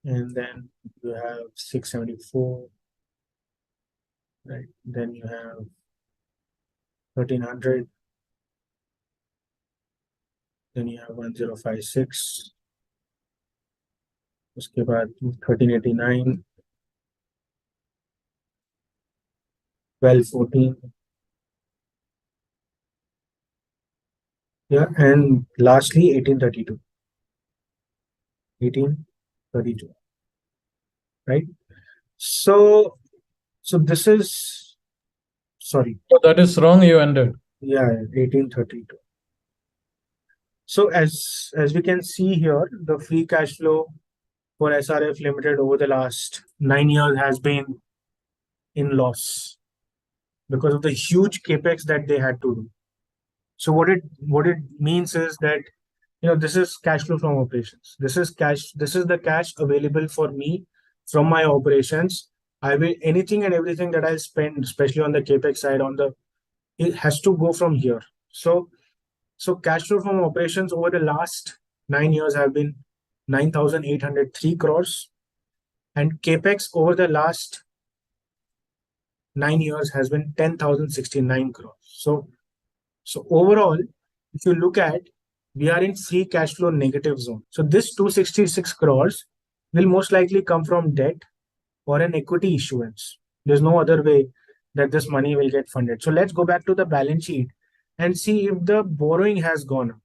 A: and then you have 674, right? Then you have 1300, then you have 1056, उसके बाद 1389, 1214, yeah, and lastly 1832, 1832, right? So this is, sorry,
B: So that is wrong, you ended.
A: yeah, 1832. So as we can see here, the free cash flow for SRF Limited over the last 9 years has been in loss because of the huge capex that they had to do. So what it means is that, this is cash flow from operations. This is cash. This is the cash available for me from my operations. I will, anything and everything that I spend, especially on the capex side, it has to go from here. So cash flow from operations over the last 9 years have been 9,803 crores, and capex over the last 9 years has been 10,069 crores. So overall, if you look at, we are in free cash flow negative zone. So this 266 crores will most likely come from debt or an equity issuance. There's no other way that this money will get funded. So let's go back to the balance sheet and see if the borrowing has gone up.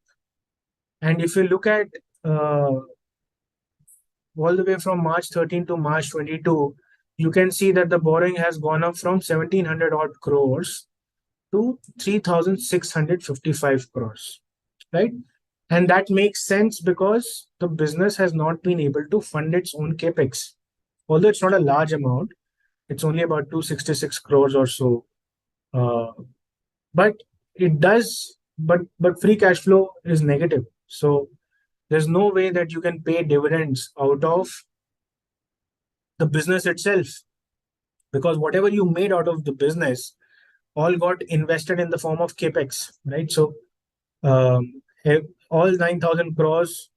A: And if you look at all the way from March 13 to March 22, you can see that the borrowing has gone up from 1700 odd crores to 3655 crores, right? And that makes sense because the business has not been able to fund its own capex. Although it's not a large amount, it's only about 266 crores or so. But it does, but free cash flow is negative. So there's no way that you can pay dividends out of the business itself, because whatever you made out of the business all got invested in the form of capex, right? So all 9,000 crores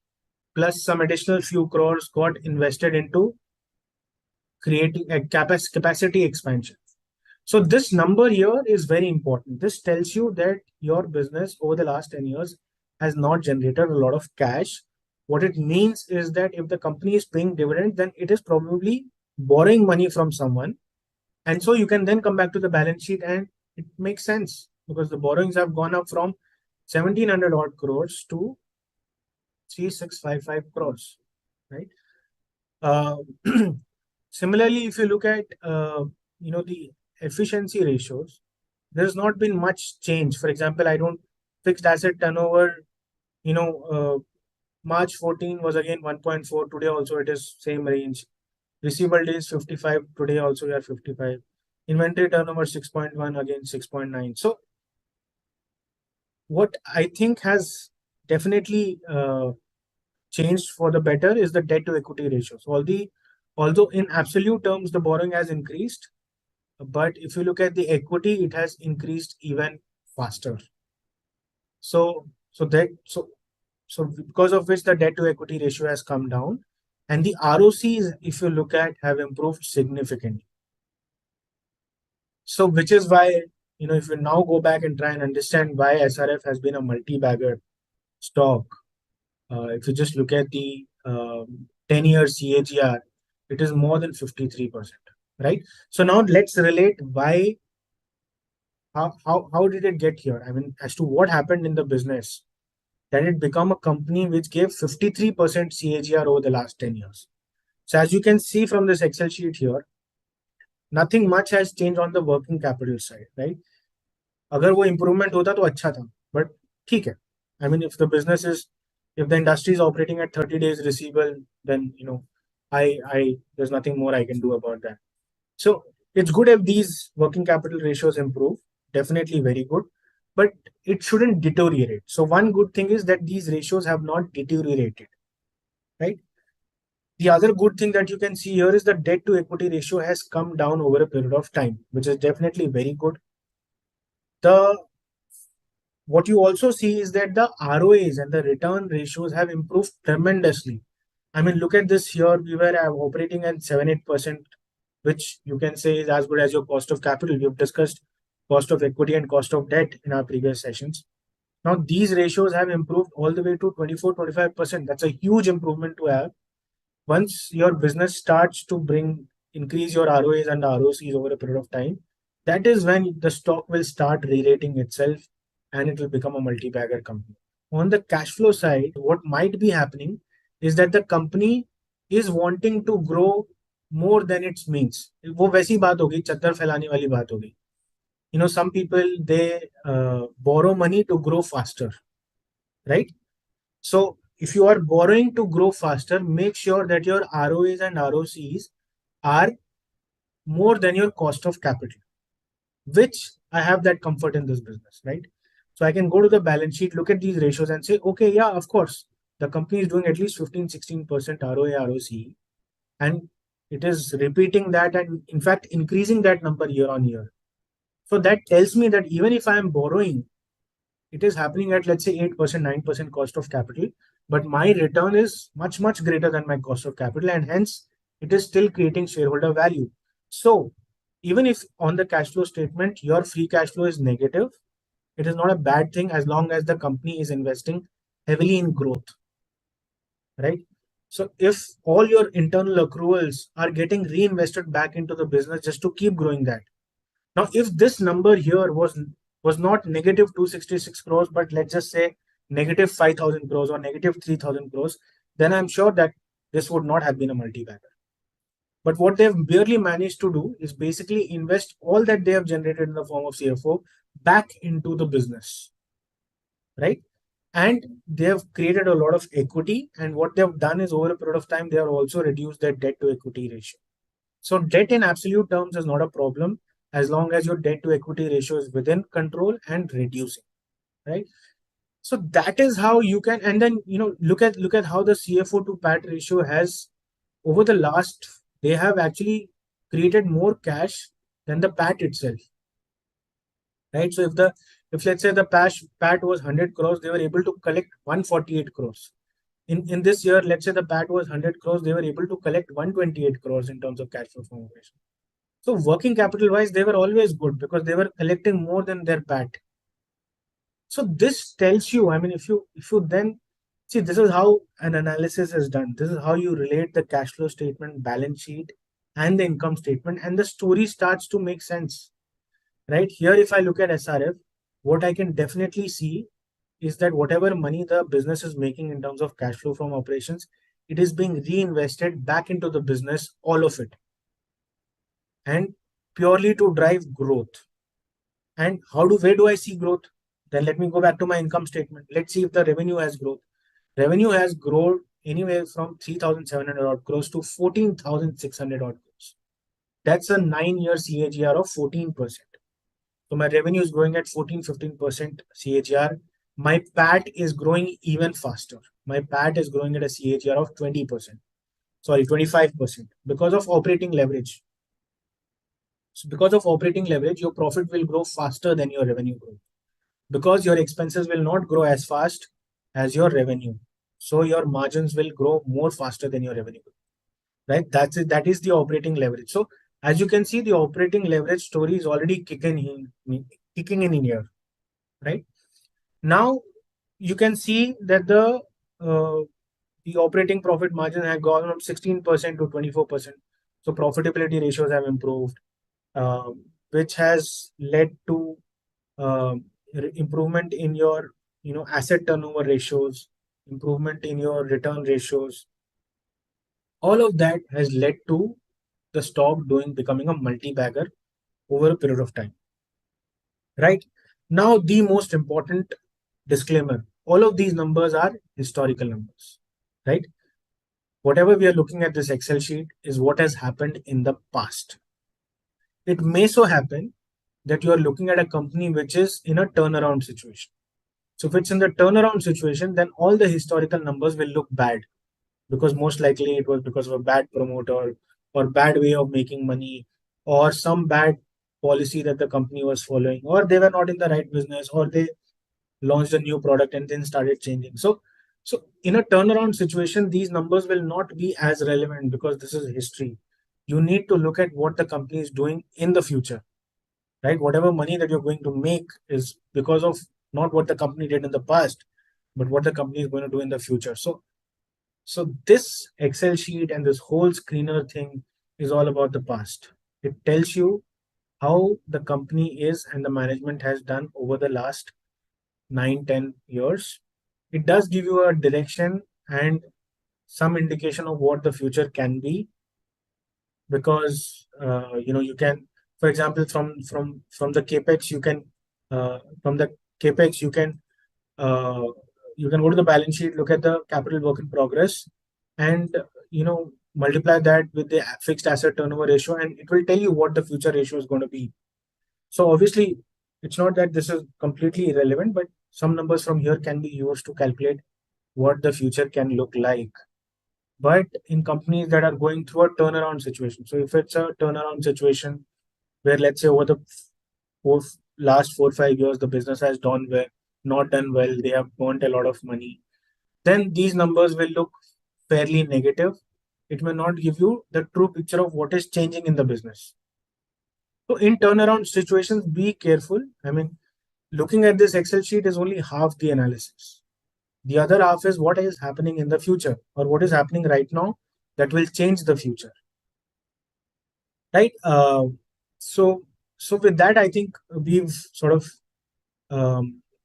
A: plus some additional few crores got invested into creating a capacity expansion. So this number here is very important. This tells you that your business over the last 10 years has not generated a lot of cash. What it means is that if the company is paying dividend, then it is probably borrowing money from someone. And so you can then come back to the balance sheet and it makes sense because the borrowings have gone up from 1700 odd crores to 3655 crores, right? Similarly, if you look at the efficiency ratios, there's not been much change. For example, I don't fixed asset turnover, March 14 was again 1.4. Today also it is same range. Receivable days 55. Today also we are 55. Inventory turnover 6.1, again 6.9. So what I think has definitely changed for the better is the debt to equity ratio. So although in absolute terms the borrowing has increased, but if you look at the equity, it has increased even faster. So because of which the debt to equity ratio has come down, and the ROCs, if you look at, have improved significantly. So which is why, if you now go back and try and understand why SRF has been a multi-bagger stock, if you just look at the 10-year CAGR, it is more than 53%, right? So now let's relate why, how did it get here? I mean, as to what happened in the business that it become a company which gave 53% CAGR over the last 10 years. So as you can see from this Excel sheet here, nothing much has changed on the working capital side, right? अगर वो improvement होता तो अच्छा था, but ठीक है. I mean, if the industry is operating at 30 days receivable, then there's nothing more I can do about that. So it's good if these working capital ratios improve, definitely very good, but it shouldn't deteriorate. So one good thing is that these ratios have not deteriorated, right? The other good thing that you can see here is the debt to equity ratio has come down over a period of time, which is definitely very good. The What you also see is that the ROAs and the return ratios have improved tremendously. I mean, look at this here. We were operating at 7-8%, which you can say is as good as your cost of capital. We've discussed cost of equity and cost of debt in our previous sessions. Now, these ratios have improved all the way to 24-25%. That's a huge improvement to have. Once your business starts to increase your ROAs and ROCs over a period of time, that is when the stock will start re-rating itself and it will become a multi-bagger company. On the cash flow side, what might be happening is that the company is wanting to grow more than its means. वो वैसी बात होगी, चद्दर फैलाने वाली बात होगी. Some people, they borrow money to grow faster, right? So if you are borrowing to grow faster, make sure that your ROAs and ROCs are more than your cost of capital, which I have that comfort in this business, right? So I can go to the balance sheet, look at these ratios and say, okay, yeah, of course, the company is doing at least 15-16% ROA, ROCE, and it is repeating that and in fact increasing that number year on year. So that tells me that even if I am borrowing, it is happening at, let's say, 8%, 9% cost of capital, but my return is much, much greater than my cost of capital, and hence it is still creating shareholder value. So even if on the cash flow statement, your free cash flow is negative, it is not a bad thing as long as the company is investing heavily in growth, right? So if all your internal accruals are getting reinvested back into the business just to keep growing that. Now, if this number here was not negative 266 crores, but let's just say negative 5,000 crores or negative 3,000 crores, then I'm sure that this would not have been a multi-bagger. But what they've barely managed to do is basically invest all that they have generated in the form of CFO back into the business, right? And they have created a lot of equity. And what they've done is over a period of time, they have also reduced their debt to equity ratio. So debt in absolute terms is not a problem as long as your debt to equity ratio is within control and reducing, right? So that is how you can, and then look at how the CFO to PAT ratio has over the last, they have actually created more cash than the PAT itself, right? So if let's say the PAT was 100 crores, they were able to collect 148 crores. In this year, let's say the PAT was 100 crores, they were able to collect 128 crores in terms of cash flow from operation. So working capital wise, they were always good because they were collecting more than their PAT. So this tells you, I mean, if you then see, this is how an analysis is done. This is how you relate the cash flow statement, balance sheet, and the income statement, and the story starts to make sense. Right here, if I look at SRF, what I can definitely see is that whatever money the business is making in terms of cash flow from operations, it is being reinvested back into the business, all of it, and purely to drive growth. And where do I see growth? Then let me go back to my income statement. Let's see if the revenue has growth. Revenue has grown anywhere from 3,700 odd crores to 14,600 odd crores. That's a 9-year CAGR of 14%. So my revenue is growing at 14-15% CAGR. My PAT is growing even faster. My PAT is growing at a CAGR of 20%. Sorry, 25% because of operating leverage. So because of operating leverage, your profit will grow faster than your revenue growth because your expenses will not grow as fast as your revenue. So your margins will grow more faster than your revenue, right? That's it. That is the operating leverage. So as you can see, the operating leverage story is already kicking in here, right? Now you can see that the operating profit margin has gone from 16% to 24%. So profitability ratios have improved, which has led to improvement in your asset turnover ratios, improvement in your return ratios. All of that has led to the stock becoming a multi-bagger over a period of time, right? Now the most important disclaimer: all of these numbers are historical numbers, right? Whatever we are looking at this Excel sheet is what has happened in the past. It may so happen that you are looking at a company which is in a turnaround situation. So if it's in the turnaround situation, then all the historical numbers will look bad because most likely it was because of a bad promoter or bad way of making money or some bad policy that the company was following, or they were not in the right business, or they launched a new product and then started changing. So in a turnaround situation, these numbers will not be as relevant because this is history. You need to look at what the company is doing in the future, right? Whatever money that you're going to make is because of not what the company did in the past, but what the company is going to do in the future. So this Excel sheet and this whole screener thing is all about the past. It tells you how the company is and the management has done over the last 9-10 years. It does give you a direction and some indication of what the future can be, because you can, for example, from the capex you can from the capex uh, you can go to the balance sheet, look at the capital work in progress, and multiply that with the fixed asset turnover ratio, and it will tell you what the future ratio is going to be. So obviously, it's not that this is completely irrelevant, but some numbers from here can be used to calculate what the future can look like. But in companies that are going through a turnaround situation, so if it's a turnaround situation where, let's say, over the four, last 4 or 5 years, the business has done well, not done well, they have burnt a lot of money, then these numbers will look fairly negative. It may not give you the true picture of what is changing in the business. So in turnaround situations, be careful. I mean, looking at this Excel sheet is only half the analysis. The other half is what is happening in the future or what is happening right now that will change the future, right? So with that, I think we've sort of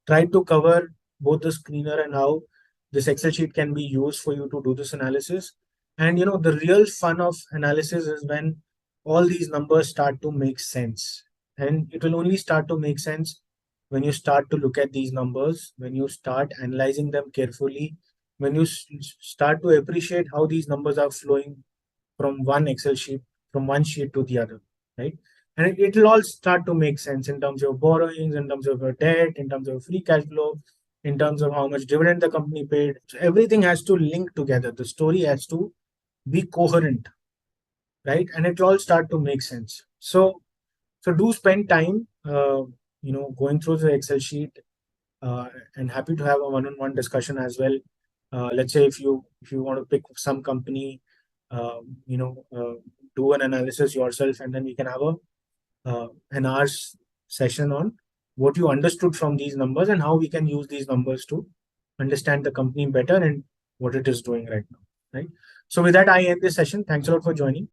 A: tried to cover both the screener and how this Excel sheet can be used for you to do this analysis. And the real fun of analysis is when all these numbers start to make sense. And it will only start to make sense when you start to look at these numbers, when you start analyzing them carefully, when you start to appreciate how these numbers are flowing from one Excel sheet, from one sheet to the other, right? And it will all start to make sense in terms of borrowings, in terms of your debt, in terms of free cash flow, in terms of how much dividend the company paid. So everything has to link together. The story has to be coherent, right? And it will all start to make sense. So do spend time, going through the Excel sheet, and happy to have a one-on-one discussion as well. Let's say if you want to pick some company, uh, you know, uh, do an analysis yourself, and then we can have an hour's session on what you understood from these numbers and how we can use these numbers to understand the company better and what it is doing right now. Right. So with that, I end this session. Thanks a lot for joining.